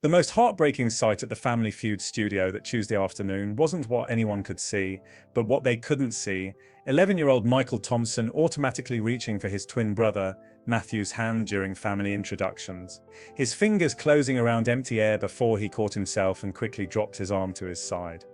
The most heartbreaking sight at the Family Feud studio that Tuesday afternoon wasn't what anyone could see, but what they couldn't see. 11-year-old Michael Thompson automatically reaching for his twin brother, Matthew's hand during family introductions. His fingers closing around empty air before he caught himself and quickly dropped his arm to his side.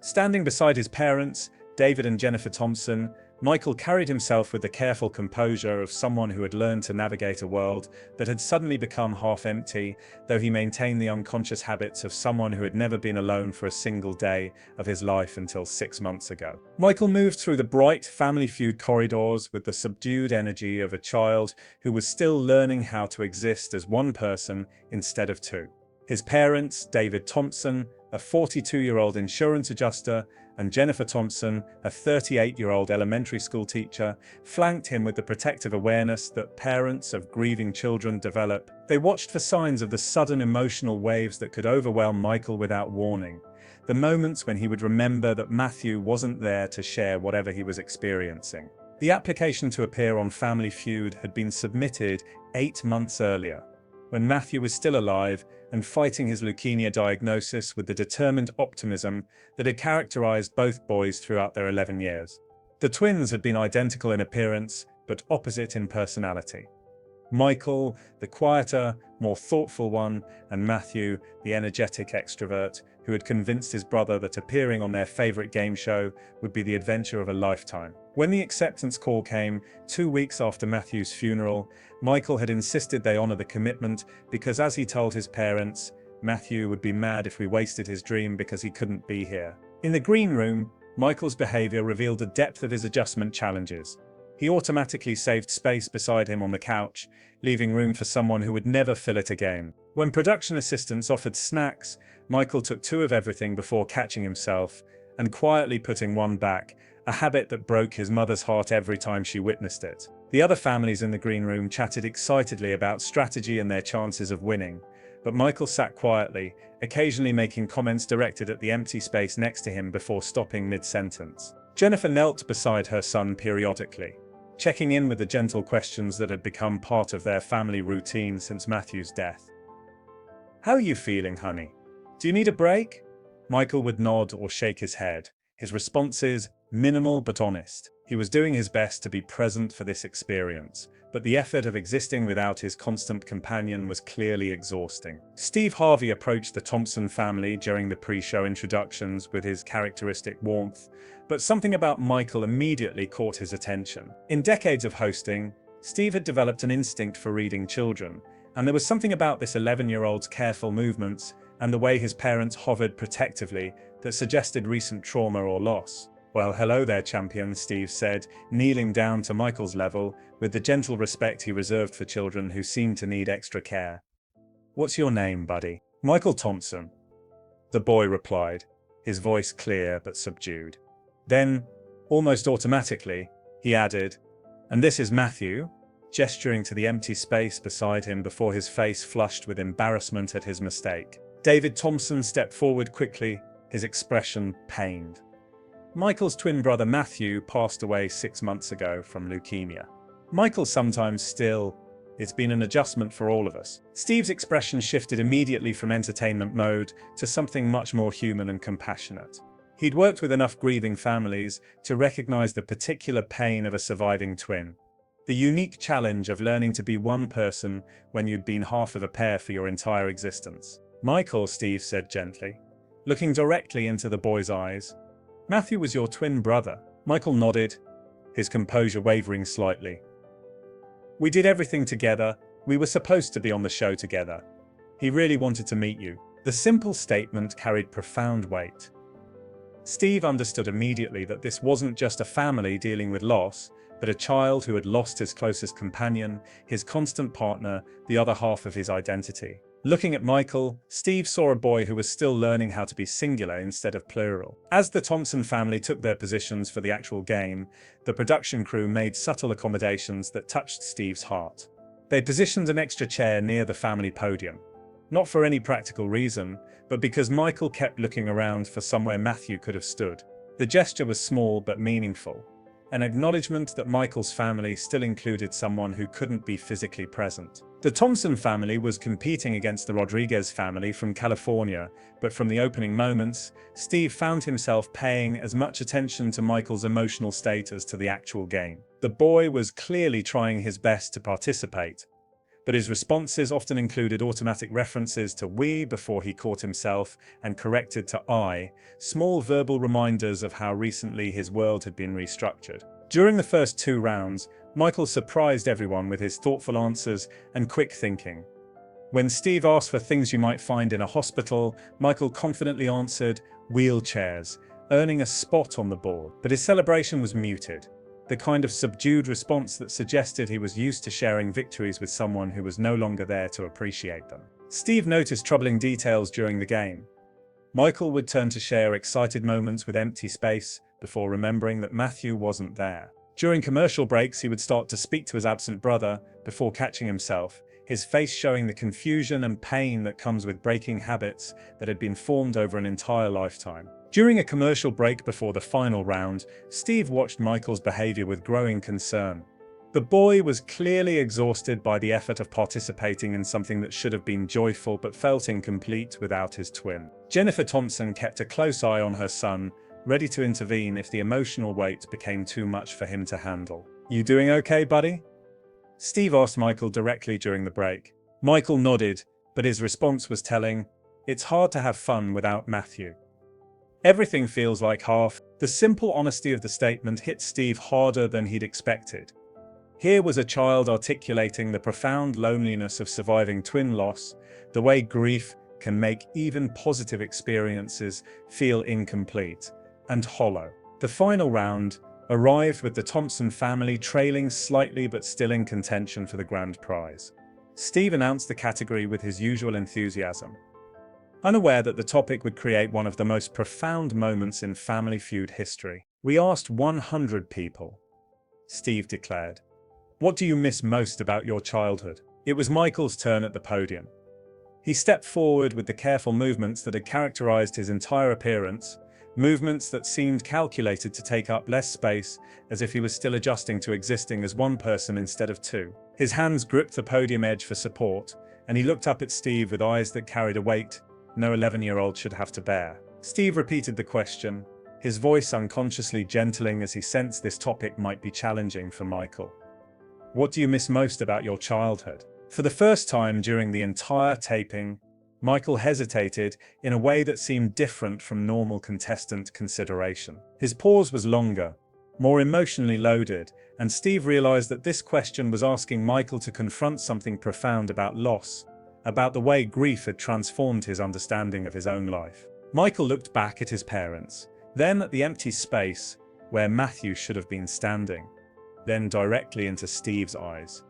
Standing beside his parents, David and Jennifer Thompson, Michael carried himself with the careful composure of someone who had learned to navigate a world that had suddenly become half empty, though he maintained the unconscious habits of someone who had never been alone for a single day of his life until 6 months ago. Michael moved through the bright Family Feud corridors with the subdued energy of a child who was still learning how to exist as one person instead of two. His parents, David Thompson, a 42-year-old insurance adjuster, and Jennifer Thompson, a 38-year-old elementary school teacher, flanked him with the protective awareness that parents of grieving children develop. They watched for signs of the sudden emotional waves that could overwhelm Michael without warning, the moments when he would remember that Matthew wasn't there to share whatever he was experiencing. The application to appear on Family Feud had been submitted 8 months earlier, when Matthew was still alive and fighting his leukemia diagnosis with the determined optimism that had characterized both boys throughout their 11 years. The twins had been identical in appearance, but opposite in personality. Michael, the quieter, more thoughtful one, and Matthew, the energetic extrovert, who had convinced his brother that appearing on their favorite game show would be the adventure of a lifetime. When the acceptance call came, 2 weeks after Matthew's funeral, Michael had insisted they honor the commitment because, as he told his parents, Matthew would be mad if we wasted his dream because he couldn't be here. In the green room, Michael's behavior revealed the depth of his adjustment challenges. He automatically saved space beside him on the couch, leaving room for someone who would never fill it again. When production assistants offered snacks, Michael took 2 of everything before catching himself and quietly putting one back, a habit that broke his mother's heart every time she witnessed it. The other families in the green room chatted excitedly about strategy and their chances of winning, but Michael sat quietly, occasionally making comments directed at the empty space next to him before stopping mid-sentence. Jennifer knelt beside her son periodically, checking in with the gentle questions that had become part of their family routine since Matthew's death. "How are you feeling, honey? Do you need a break?" Michael would nod or shake his head, his responses minimal but honest. He was doing his best to be present for this experience, but the effort of existing without his constant companion was clearly exhausting. Steve Harvey approached the Thompson family during the pre-show introductions with his characteristic warmth, but something about Michael immediately caught his attention. In decades of hosting, Steve had developed an instinct for reading children, and there was something about this 11-year-old's careful movements and the way his parents hovered protectively that suggested recent trauma or loss. "Well, hello there, champion," Steve said, kneeling down to Michael's level with the gentle respect he reserved for children who seemed to need extra care. "What's your name, buddy?" "Michael Thompson," the boy replied, his voice clear but subdued. Then, almost automatically, he added, "And this is Matthew?" gesturing to the empty space beside him before his face flushed with embarrassment at his mistake. David Thompson stepped forward quickly, his expression pained. Michael's twin brother Matthew passed away 6 months ago from leukemia. Michael sometimes still. It's been an adjustment for all of us. Steve's expression shifted immediately from entertainment mode to something much more human and compassionate. He'd worked with enough grieving families to recognize the particular pain of a surviving twin. The unique challenge of learning to be one person when you'd been half of a pair for your entire existence. "Michael," Steve said gently, looking directly into the boy's eyes, "Matthew was your twin brother." Michael nodded, his composure wavering slightly. "We did everything together. We were supposed to be on the show together. He really wanted to meet you." The simple statement carried profound weight. Steve understood immediately that this wasn't just a family dealing with loss, but a child who had lost his closest companion, his constant partner, the other half of his identity. Looking at Michael, Steve saw a boy who was still learning how to be singular instead of plural. As the Thompson family took their positions for the actual game, the production crew made subtle accommodations that touched Steve's heart. They positioned an extra chair near the family podium, not for any practical reason, but because Michael kept looking around for somewhere Matthew could have stood. The gesture was small but meaningful, an acknowledgement that Michael's family still included someone who couldn't be physically present. The Thompson family was competing against the Rodriguez family from California, but from the opening moments, Steve found himself paying as much attention to Michael's emotional state as to the actual game. The boy was clearly trying his best to participate, but his responses often included automatic references to we before he caught himself and corrected to I, small verbal reminders of how recently his world had been restructured. During the first 2 rounds, Michael surprised everyone with his thoughtful answers and quick thinking. When Steve asked for things you might find in a hospital, Michael confidently answered, wheelchairs, earning a spot on the board. But his celebration was muted, the kind of subdued response that suggested he was used to sharing victories with someone who was no longer there to appreciate them. Steve noticed troubling details during the game. Michael would turn to share excited moments with empty space before remembering that Matthew wasn't there. During commercial breaks, he would start to speak to his absent brother before catching himself, his face showing the confusion and pain that comes with breaking habits that had been formed over an entire lifetime. During a commercial break before the final round, Steve watched Michael's behavior with growing concern. The boy was clearly exhausted by the effort of participating in something that should have been joyful but felt incomplete without his twin. Jennifer Thompson kept a close eye on her son, ready to intervene if the emotional weight became too much for him to handle. "You doing okay, buddy?" Steve asked Michael directly during the break. Michael nodded, but his response was telling, "It's hard to have fun without Matthew." Everything feels like half. The simple honesty of the statement hit Steve harder than he'd expected. Here was a child articulating the profound loneliness of surviving twin loss, the way grief can make even positive experiences feel incomplete and hollow. The final round arrived with the Thompson family trailing slightly but still in contention for the grand prize. Steve announced the category with his usual enthusiasm, unaware that the topic would create one of the most profound moments in Family Feud history. "We asked 100 people," Steve declared. "What do you miss most about your childhood?" It was Michael's turn at the podium. He stepped forward with the careful movements that had characterized his entire appearance, movements that seemed calculated to take up less space, as if he was still adjusting to existing as one person instead of two. His hands gripped the podium edge for support, and he looked up at Steve with eyes that carried a weight no 11-year-old should have to bear. Steve repeated the question, his voice unconsciously gentling as he sensed this topic might be challenging for Michael. "What do you miss most about your childhood?" For the first time during the entire taping, Michael hesitated in a way that seemed different from normal contestant consideration. His pause was longer, more emotionally loaded, and Steve realized that this question was asking Michael to confront something profound about loss, about the way grief had transformed his understanding of his own life. Michael looked back at his parents, then at the empty space where Matthew should have been standing, then directly into Steve's eyes.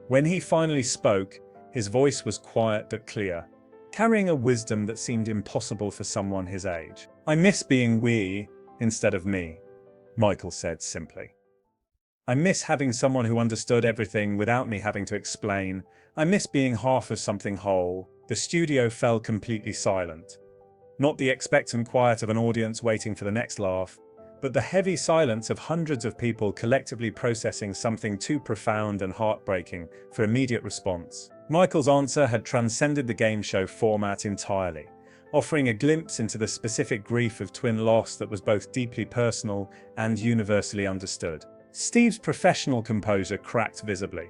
When he finally spoke, his voice was quiet but clear, carrying a wisdom that seemed impossible for someone his age. "I miss being we instead of me," Michael said simply. "I miss having someone who understood everything without me having to explain. I miss being half of something whole." The studio fell completely silent. Not the expectant quiet of an audience waiting for the next laugh, but the heavy silence of hundreds of people collectively processing something too profound and heartbreaking for immediate response. Michael's answer had transcended the game show format entirely, offering a glimpse into the specific grief of twin loss that was both deeply personal and universally understood. Steve's professional composure cracked visibly.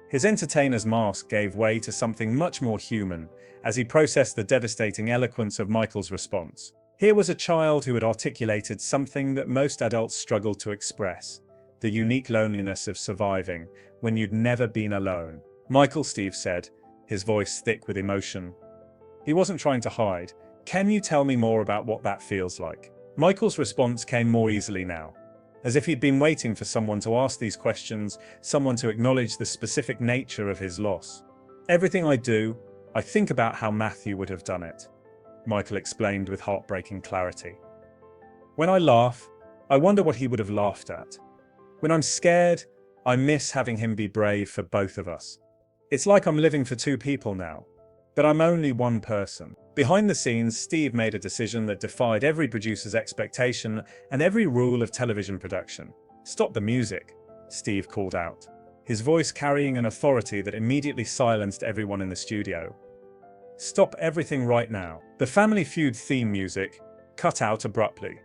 His entertainer's mask gave way to something much more human as he processed the devastating eloquence of Michael's response. Here was a child who had articulated something that most adults struggle to express: the unique loneliness of surviving when you'd never been alone. "Michael," Steve said, his voice thick with emotion. He wasn't trying to hide. "Can you tell me more about what that feels like?" Michael's response came more easily now, as if he'd been waiting for someone to ask these questions, someone to acknowledge the specific nature of his loss. "Everything I do, I think about how Matthew would have done it," Michael explained with heartbreaking clarity. "When I laugh, I wonder what he would have laughed at. When I'm scared, I miss having him be brave for both of us. It's like I'm living for two people now, but I'm only one person." Behind the scenes, Steve made a decision that defied every producer's expectation and every rule of television production. "Stop the music," Steve called out. his voice carrying an authority that immediately silenced everyone in the studio. "Stop everything right now." The Family Feud theme music cut out abruptly.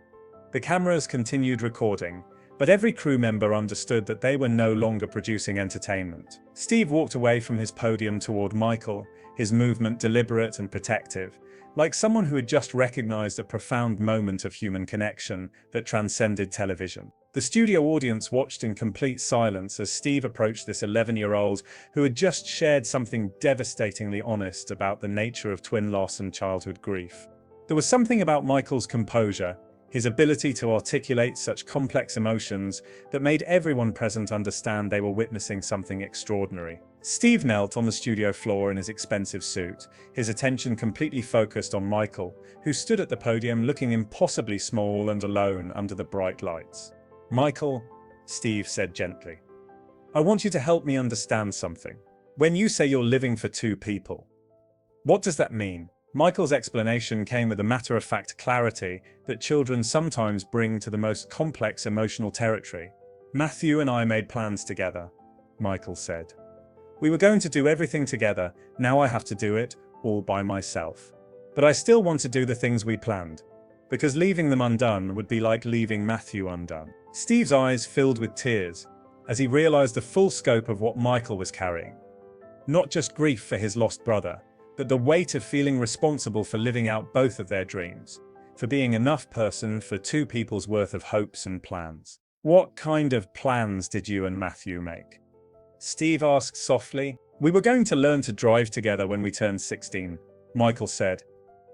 The cameras continued recording, but every crew member understood that they were no longer producing entertainment. Steve walked away from his podium toward Michael, his movement deliberate and protective, like someone who had just recognized a profound moment of human connection that transcended television. The studio audience watched in complete silence as Steve approached this 11-year-old who had just shared something devastatingly honest about the nature of twin loss and childhood grief. There was something about Michael's composure, his ability to articulate such complex emotions, that made everyone present understand they were witnessing something extraordinary. Steve knelt on the studio floor in his expensive suit, his attention completely focused on Michael, who stood at the podium looking impossibly small and alone under the bright lights. "Michael," Steve said gently, "I want you to help me understand something. When you say you're living for two people, what does that mean?" Michael's explanation came with a matter-of-fact clarity that children sometimes bring to the most complex emotional territory. "Matthew and I made plans together," Michael said. "We were going to do everything together, now I have to do it all by myself. But I still want to do the things we planned, because leaving them undone would be like leaving Matthew undone." Steve's eyes filled with tears as he realized the full scope of what Michael was carrying. Not just grief for his lost brother, but the weight of feeling responsible for living out both of their dreams, for being enough person for two people's worth of hopes and plans. "What kind of plans did you and Matthew make?" Steve asked softly. "We were going to learn to drive together when we turned 16, Michael said.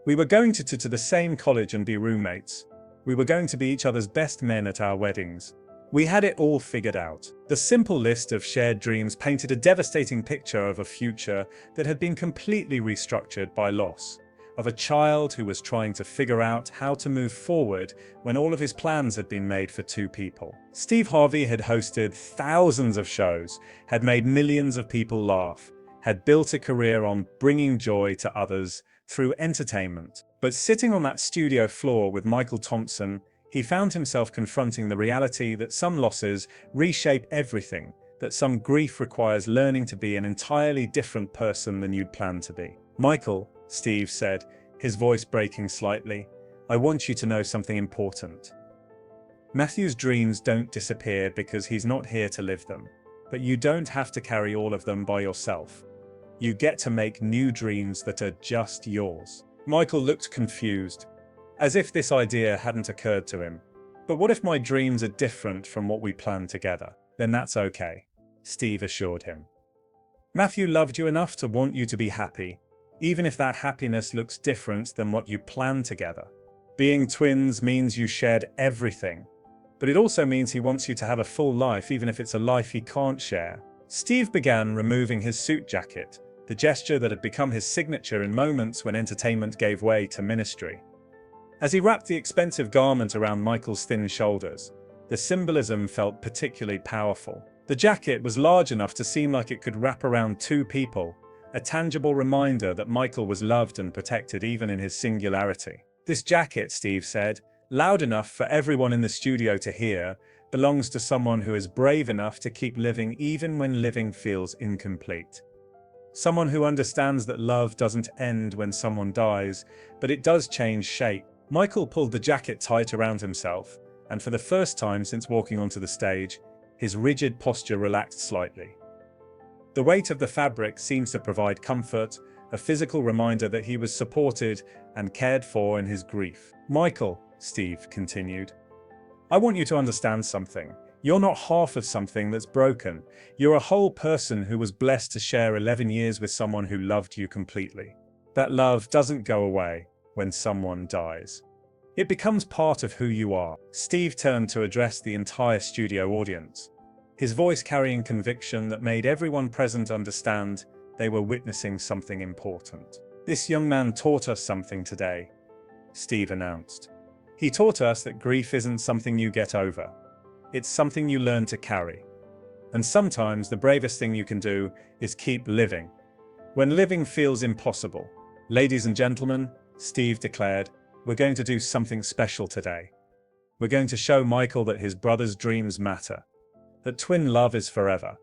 "We were going to the same college and be roommates. We were going to be each other's best men at our weddings. We had it all figured out." The simple list of shared dreams painted a devastating picture of a future that had been completely restructured by loss, of a child who was trying to figure out how to move forward when all of his plans had been made for two people. Steve Harvey had hosted thousands of shows, had made millions of people laugh, had built a career on bringing joy to others through entertainment. But sitting on that studio floor with Michael Thompson, he found himself confronting the reality that some losses reshape everything, that some grief requires learning to be an entirely different person than you'd planned to be. "Michael," Steve said, his voice breaking slightly, "I want you to know something important. Matthew's dreams don't disappear because he's not here to live them, but you don't have to carry all of them by yourself. You get to make new dreams that are just yours." Michael looked confused, as if this idea hadn't occurred to him. "But what if my dreams are different from what we planned together?" "Then that's okay," Steve assured him. "Matthew loved you enough to want you to be happy, even if that happiness looks different than what you planned together. Being twins means you shared everything, but it also means he wants you to have a full life even if it's a life he can't share." Steve began removing his suit jacket, the gesture that had become his signature in moments when entertainment gave way to ministry. As he wrapped the expensive garment around Michael's thin shoulders, the symbolism felt particularly powerful. The jacket was large enough to seem like it could wrap around two people, a tangible reminder that Michael was loved and protected even in his singularity. "This jacket," Steve said, loud enough for everyone in the studio to hear, "belongs to someone who is brave enough to keep living even when living feels incomplete. Someone who understands that love doesn't end when someone dies, but it does change shape." Michael pulled the jacket tight around himself, and for the first time since walking onto the stage, his rigid posture relaxed slightly. The weight of the fabric seemed to provide comfort, a physical reminder that he was supported and cared for in his grief. "Michael," Steve continued, "I want you to understand something. You're not half of something that's broken. You're a whole person who was blessed to share 11 years with someone who loved you completely. That love doesn't go away when someone dies. It becomes part of who you are." Steve turned to address the entire studio audience, his voice carrying conviction that made everyone present understand they were witnessing something important. "This young man taught us something today," Steve announced. "He taught us that grief isn't something you get over. It's something you learn to carry. And sometimes the bravest thing you can do is keep living, when living feels impossible." "Ladies and gentlemen," Steve declared, "we're going to do something special today. We're going to show Michael that his brother's dreams matter, that twin love is forever,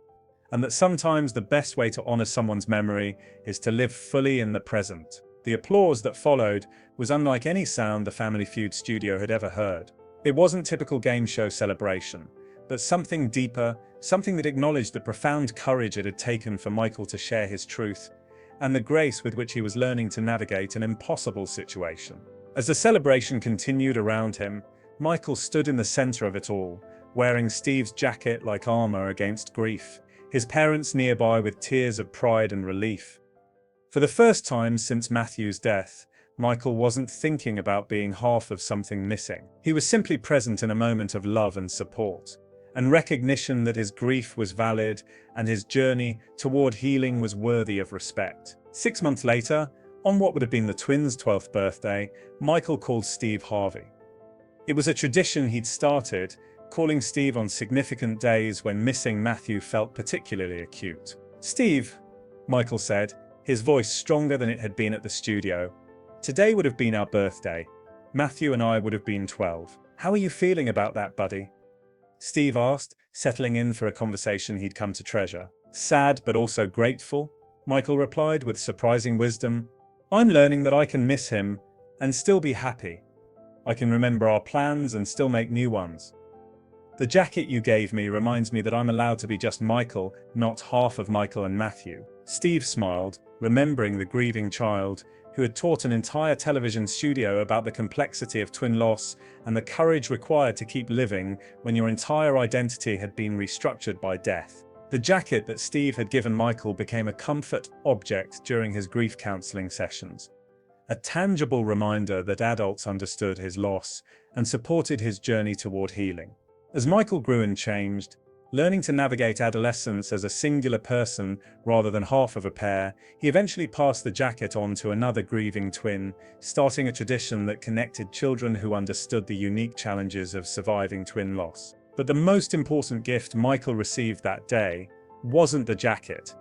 and that sometimes the best way to honor someone's memory is to live fully in the present. The applause that followed was unlike any sound the Family Feud studio had ever heard. It wasn't typical game show celebration, but something deeper, something that acknowledged the profound courage it had taken for Michael to share his truth, and the grace with which he was learning to navigate an impossible situation. As the celebration continued around him, Michael stood in the center of it all, wearing Steve's jacket like armor against grief, his parents nearby with tears of pride and relief. For the first time since Matthew's death, Michael wasn't thinking about being half of something missing. He was simply present in a moment of love and support, and recognition that his grief was valid and his journey toward healing was worthy of respect. 6 months later, on what would have been the twins' 12th birthday, Michael called Steve Harvey. It was a tradition he'd started, calling Steve on significant days when missing Matthew felt particularly acute. "Steve," Michael said, his voice stronger than it had been at the studio, "today would have been our birthday. Matthew and I would have been 12. How are you feeling about that, buddy?" Steve asked, settling in for a conversation he'd come to treasure. "Sad, but also grateful," Michael replied with surprising wisdom. "I'm learning that I can miss him and still be happy. I can remember our plans and still make new ones. The jacket you gave me reminds me that I'm allowed to be just Michael, not half of Michael and Matthew." Steve smiled, remembering the grieving child who had taught an entire television studio about the complexity of twin loss and the courage required to keep living when your entire identity had been restructured by death. The jacket that Steve had given Michael became a comfort object during his grief counseling sessions, a tangible reminder that adults understood his loss and supported his journey toward healing. As Michael grew and changed, learning to navigate adolescence as a singular person rather than half of a pair, he eventually passed the jacket on to another grieving twin, starting a tradition that connected children who understood the unique challenges of surviving twin loss. But the most important gift Michael received that day wasn't the jacket.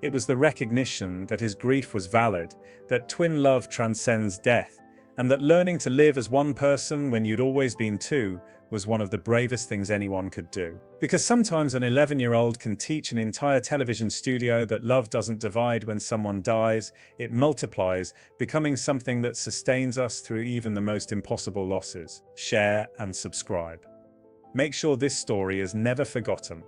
It was the recognition that his grief was valid, that twin love transcends death, and that learning to live as one person when you'd always been two was one of the bravest things anyone could do. Because sometimes an 11-year-old can teach an entire television studio that love doesn't divide when someone dies, it multiplies, becoming something that sustains us through even the most impossible losses. Share and subscribe. Make sure this story is never forgotten.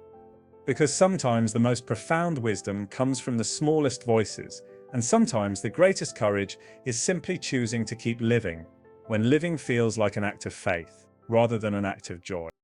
Because sometimes the most profound wisdom comes from the smallest voices, and sometimes the greatest courage is simply choosing to keep living, when living feels like an act of faith, rather than an act of joy.